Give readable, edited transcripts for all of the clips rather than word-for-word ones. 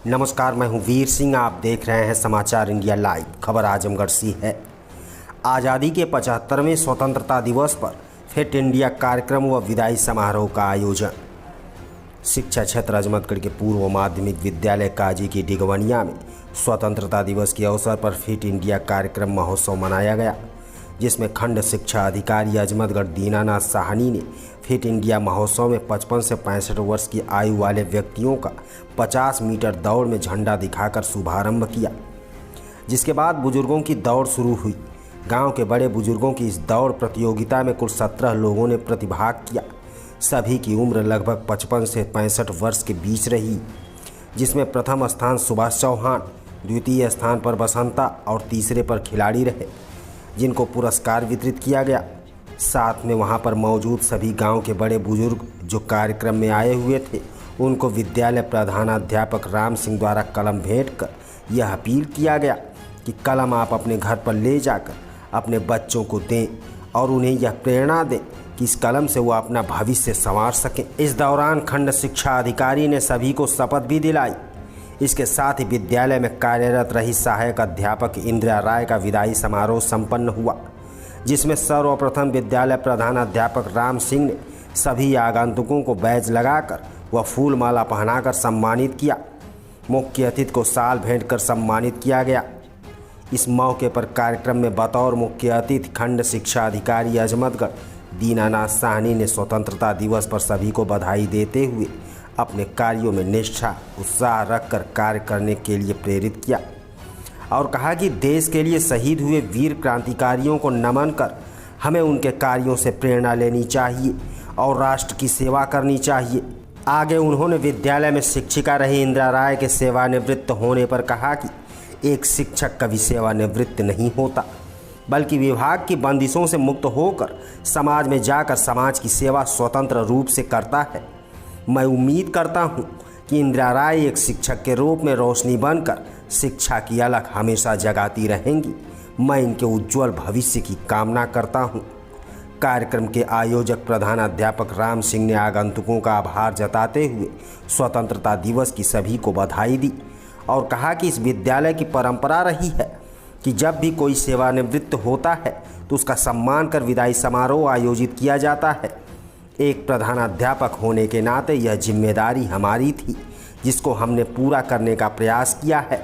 नमस्कार, मैं हूं वीर सिंह। आप देख रहे हैं समाचार इंडिया लाइव। खबर आजमगढ़ से है। आज़ादी के 75वें स्वतंत्रता दिवस पर फिट इंडिया कार्यक्रम व विदाई समारोह का आयोजन। शिक्षा क्षेत्र अजमगढ़ के पूर्व माध्यमिक विद्यालय काजी की डिगवनिया में स्वतंत्रता दिवस के अवसर पर फिट इंडिया कार्यक्रम महोत्सव मनाया गया, जिसमें खंड शिक्षा अधिकारी अजमगढ़ दीनानाथ साहनी ने फिट इंडिया महोत्सव में 55 से 65 वर्ष की आयु वाले व्यक्तियों का 50 मीटर दौड़ में झंडा दिखाकर शुभारंभ किया, जिसके बाद बुजुर्गों की दौड़ शुरू हुई। गांव के बड़े बुजुर्गों की इस दौड़ प्रतियोगिता में कुल 17 लोगों ने प्रतिभाग किया। सभी की उम्र लगभग 55 से 65 वर्ष के बीच रही, जिसमें प्रथम स्थान सुभाष चौहान, द्वितीय स्थान पर बसंता और तीसरे पर खिलाड़ी रहे, जिनको पुरस्कार वितरित किया गया। साथ में वहां पर मौजूद सभी गांव के बड़े बुजुर्ग जो कार्यक्रम में आए हुए थे, उनको विद्यालय प्रधानाध्यापक राम सिंह द्वारा कलम भेंट कर यह अपील किया गया कि कलम आप अपने घर पर ले जाकर अपने बच्चों को दें और उन्हें यह प्रेरणा दें कि इस कलम से वो अपना भविष्य संवार सकें। इस दौरान खंड शिक्षा अधिकारी ने सभी को शपथ भी दिलाई। इसके साथ ही विद्यालय में कार्यरत रही सहायक अध्यापक इंदिरा राय का विदाई समारोह संपन्न हुआ, जिसमें सर्वप्रथम विद्यालय प्रधानाध्यापक राम सिंह ने सभी आगंतुकों को बैज लगाकर व फूल माला पहनाकर सम्मानित किया। मुख्य अतिथि को शाल भेंट कर सम्मानित किया गया। इस मौके पर कार्यक्रम में बतौर मुख्य अतिथि खंड शिक्षा अधिकारी अजमगढ़ दीनानाथ साहनी ने स्वतंत्रता दिवस पर सभी को बधाई देते हुए अपने कार्यों में निष्ठा उत्साह रखकर कार्य करने के लिए प्रेरित किया और कहा कि देश के लिए शहीद हुए वीर क्रांतिकारियों को नमन कर हमें उनके कार्यों से प्रेरणा लेनी चाहिए और राष्ट्र की सेवा करनी चाहिए। आगे उन्होंने विद्यालय में शिक्षिका रही इंदिरा राय के सेवानिवृत्त होने पर कहा कि एक शिक्षक कभी सेवानिवृत्त नहीं होता, बल्कि विभाग की बंदिशों से मुक्त होकर समाज में जाकर समाज की सेवा स्वतंत्र रूप से करता है। मैं उम्मीद करता हूं कि इंदिरा राय एक शिक्षक के रूप में रोशनी बनकर शिक्षा की अलख हमेशा जगाती रहेंगी। मैं इनके उज्जवल भविष्य की कामना करता हूं। कार्यक्रम के आयोजक प्रधानाध्यापक राम सिंह ने आगंतुकों का आभार जताते हुए स्वतंत्रता दिवस की सभी को बधाई दी और कहा कि इस विद्यालय की परंपरा रही है कि जब भी कोई सेवानिवृत्त होता है तो उसका सम्मान कर विदाई समारोह आयोजित किया जाता है। एक प्रधानाध्यापक होने के नाते यह जिम्मेदारी हमारी थी, जिसको हमने पूरा करने का प्रयास किया है।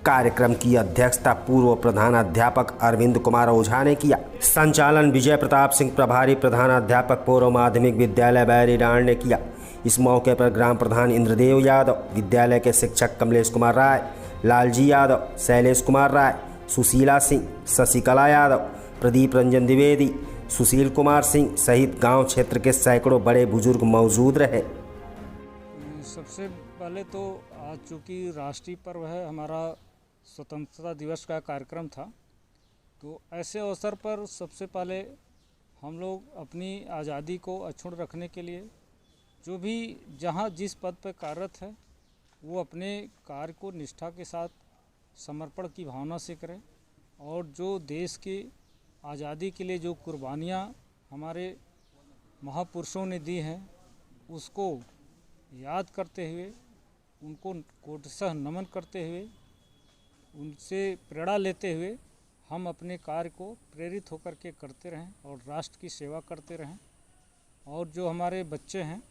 कार्यक्रम की अध्यक्षता पूर्व प्रधानाध्यापक अरविंद कुमार ओझा ने किया। संचालन विजय प्रताप सिंह, प्रभारी प्रधानाध्यापक पूर्व माध्यमिक विद्यालय बैरीडांड ने किया। इस मौके पर ग्राम प्रधान इंद्रदेव यादव, विद्यालय के शिक्षक कमलेश कुमार राय, लालजी यादव, शैलेश कुमार राय, सुशीला सिंह, शशिकला यादव, प्रदीप रंजन द्विवेदी, सुशील कुमार सिंह सहित गांव क्षेत्र के सैकड़ों बड़े बुजुर्ग मौजूद रहे। सबसे पहले तो आज चूँकि राष्ट्रीय पर्व है, हमारा स्वतंत्रता दिवस का कार्यक्रम था, तो ऐसे अवसर पर सबसे पहले हम लोग अपनी आज़ादी को अक्षुण्ण रखने के लिए जो भी जहाँ जिस पद पर कार्यरत है वो अपने कार्य को निष्ठा के साथ समर्पण की भावना से करें और जो देश की आज़ादी के लिए जो कुर्बानियाँ हमारे महापुरुषों ने दी हैं उसको याद करते हुए, उनको कोटशः नमन करते हुए, उनसे प्रेरणा लेते हुए हम अपने कार्य को प्रेरित होकर के करते रहें और राष्ट्र की सेवा करते रहें। और जो हमारे बच्चे हैं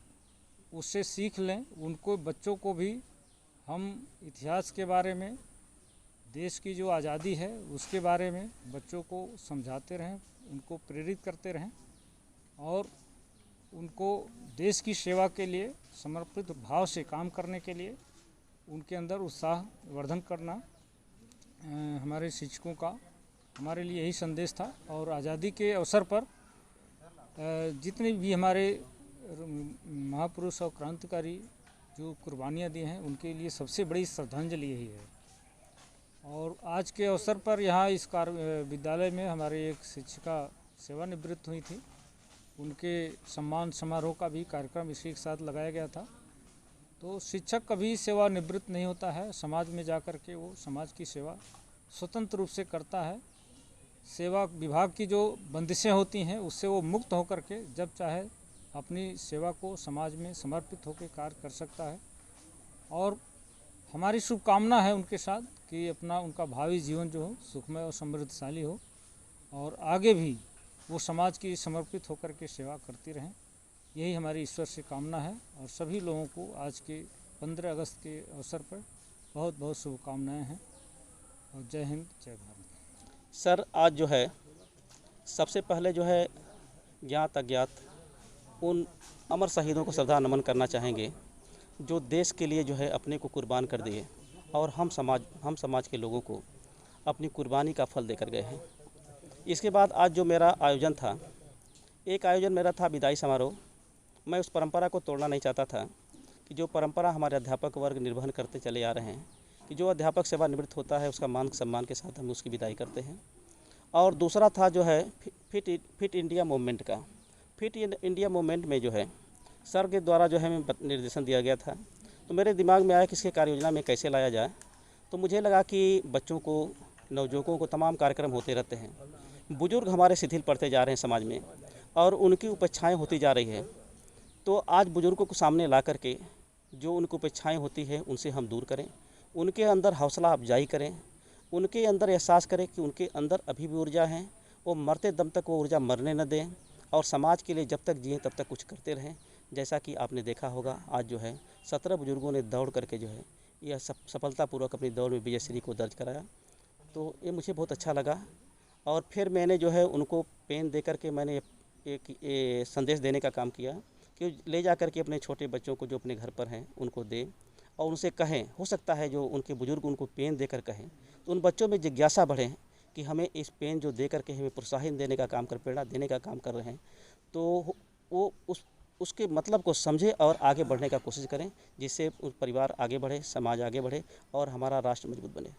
उससे सीख लें, उनको बच्चों को भी हम इतिहास के बारे में, देश की जो आज़ादी है उसके बारे में बच्चों को समझाते रहें, उनको प्रेरित करते रहें और उनको देश की सेवा के लिए समर्पित भाव से काम करने के लिए उनके अंदर उत्साह वर्धन करना हमारे शिक्षकों का हमारे लिए यही संदेश था। और आज़ादी के अवसर पर जितने भी हमारे महापुरुष और क्रांतिकारी जो कुर्बानियाँ दी हैं उनके लिए सबसे बड़ी श्रद्धांजलि यही है। और आज के अवसर पर यहाँ इस विद्यालय में हमारे एक शिक्षिका सेवानिवृत्त हुई थी, उनके सम्मान समारोह का भी कार्यक्रम इसी के साथ लगाया गया था। तो शिक्षक कभी सेवानिवृत्त नहीं होता है, समाज में जाकर के वो समाज की सेवा स्वतंत्र रूप से करता है। सेवा विभाग की जो बंदिशें होती हैं उससे वो मुक्त होकर के जब चाहे अपनी सेवा को समाज में समर्पित होकर कार्य कर सकता है। और हमारी शुभकामना है उनके साथ कि अपना उनका भावी जीवन जो हो सुखमय और समृद्धशाली हो और आगे भी वो समाज की समर्पित होकर के सेवा करती रहें। यही हमारी ईश्वर से कामना है और सभी लोगों को आज के 15 अगस्त के अवसर पर बहुत बहुत शुभकामनाएं हैं और जय हिंद जय भारत। सर, आज जो है सबसे पहले जो है ज्ञात अज्ञात उन अमर शहीदों को श्रद्धा नमन करना चाहेंगे जो देश के लिए जो है अपने को कुर्बान कर दिए और हम समाज के लोगों को अपनी कुर्बानी का फल देकर गए हैं। इसके बाद आज जो मेरा आयोजन था, एक आयोजन मेरा था विदाई समारोह। मैं उस परंपरा को तोड़ना नहीं चाहता था कि जो परंपरा हमारे अध्यापक वर्ग निर्वहन करते चले आ रहे हैं कि जो अध्यापक सेवानिवृत्त होता है उसका मान सम्मान के साथ हम उसकी विदाई करते हैं। और दूसरा था जो है फिट इंडिया मूवमेंट का। फिट इंडिया मूवमेंट में जो है सर के द्वारा जो है हमें निर्देशन दिया गया था, तो मेरे दिमाग में आया कि इसके कार्य योजना में कैसे लाया जाए। तो मुझे लगा कि बच्चों को, नवयुवकों को तमाम कार्यक्रम होते रहते हैं, बुजुर्ग हमारे शिथिल पड़ते जा रहे हैं समाज में और उनकी उपेक्षाएँ होती जा रही है। तो आज बुजुर्गों को सामने ला करके जो उनको उपेक्षाएँ होती है उनसे हम दूर करें, उनके अंदर हौसला अफजाई करें, उनके अंदर एहसास करें कि उनके अंदर अभी भी ऊर्जा है, वो मरते दम तक वो ऊर्जा मरने न दें और समाज के लिए जब तक जिएँ तब तक कुछ करते रहें। जैसा कि आपने देखा होगा आज जो है 17 बुजुर्गों ने दौड़ करके जो है यह सफलतापूर्वक अपनी दौड़ में विजयश्री को दर्ज कराया। तो ये मुझे बहुत अच्छा लगा और फिर मैंने जो है उनको पेन दे करके मैंने एक संदेश देने का काम किया कि ले जा कर के अपने छोटे बच्चों को जो अपने घर पर हैं उनको दें और उनसे कहें, हो सकता है जो उनके बुजुर्ग उनको पेन देकर कहें तो उन बच्चों में जिज्ञासा बढ़े कि हमें इस पेन जो दे करके हमें प्रोत्साहन देने का काम कर, प्रेरणा देने का काम कर रहे हैं, तो वो उसके मतलब को समझे और आगे बढ़ने का कोशिश करें, जिससे परिवार आगे बढ़े, समाज आगे बढ़े और हमारा राष्ट्र मजबूत बने।